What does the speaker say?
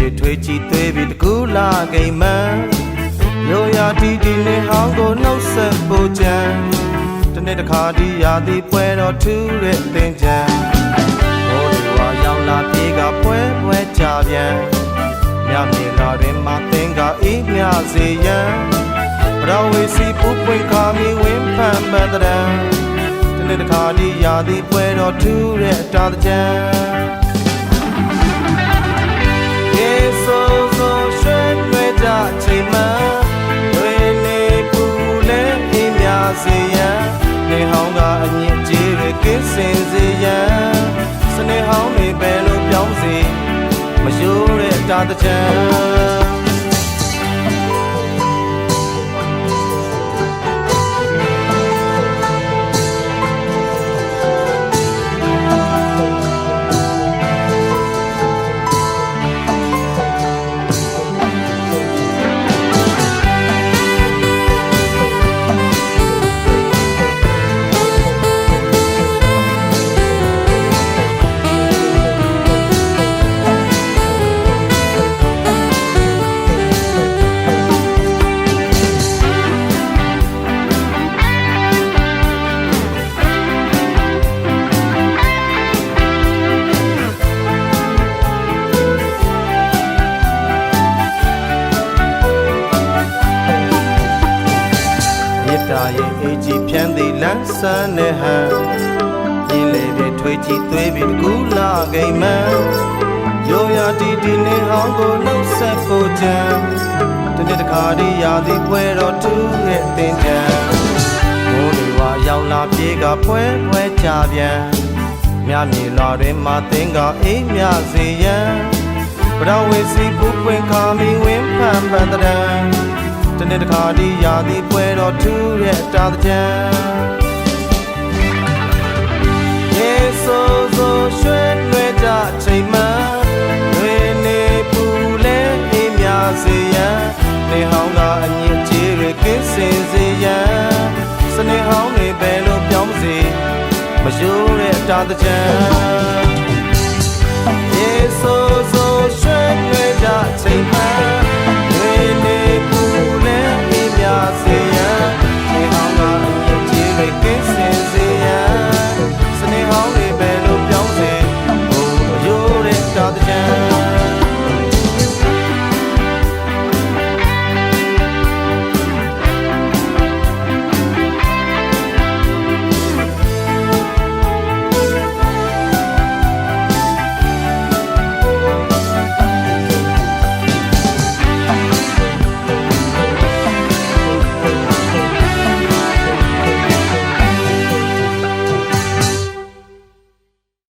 တွေထွေးချီသွေးပြီးတကူလာကိမ်မန်းရိုးရာတီတီနေဟောင်းကိုနှုတ်ဆက်ဖို့ကြံတနေ့တစ်ခါဒီရာသီပွဲတော်ထူးတဲ့သင်္ကြန်မိုးတွေဝါရောက်လာပြေကပွဲပွဲကြပြန်မြမြေလာတွင်မှသင်္ကာအေးမြစေရန်ပရောဝေစီပူပွင့်ခါမီဝင်းဖန်ပန်တရံတနေ့တစ်ခါဒီရာသီပွဲတော်ထူးတဲ့တာကြံယေဆိုဆိုရွှဲလွဲကြချိန်မှတွေနေပူလဲအေးမြစေရန်နေဟောင်းကအညစ်အကြေးတွေကင်းစင်စေရန်စနေဟောင်းတွေပဲလို့ပြောင်းစေမယိုးတဲ့တာကြံရဲ့အေးကြီးဖြန်းသည်လန်းဆန်းတဲ့ဟန်ရင်းလေပြထွေးချီသွေးပြီးတကူလာကိမ်မန်းရိုးရာတီတီနေဟောင်းကိုနှုတ်ဆက်ဖို့ကြံတနေ့တစ်ခါဒီရာသီပွဲတော်ထူးရဲ့သင်္ကြန်မိုးတွေဝါရောက်လာပြေကပွဲပွဲကြပြန်မြမြေလာတွင်မှသင်္ကာအေးမြစေရန်ပရောဝေစီပူပွင့်ခါမီဝင်းဖန်ပန်တရံတနေ့တစ်ခါဒီရာသီပွဲတော်ထူးတဲ့တာကြံယေဆိုဆိုရွှဲလွဲကြချိန်မှတွေနေပူလဲအေးမြစေရန်နေဟောင်းကအညစ်အကြေးတွေကင်းစင်စေရန်စနေဟောင်းတွေပဲလို့ပြောင်းစေမယိုးတဲ့တာကြံ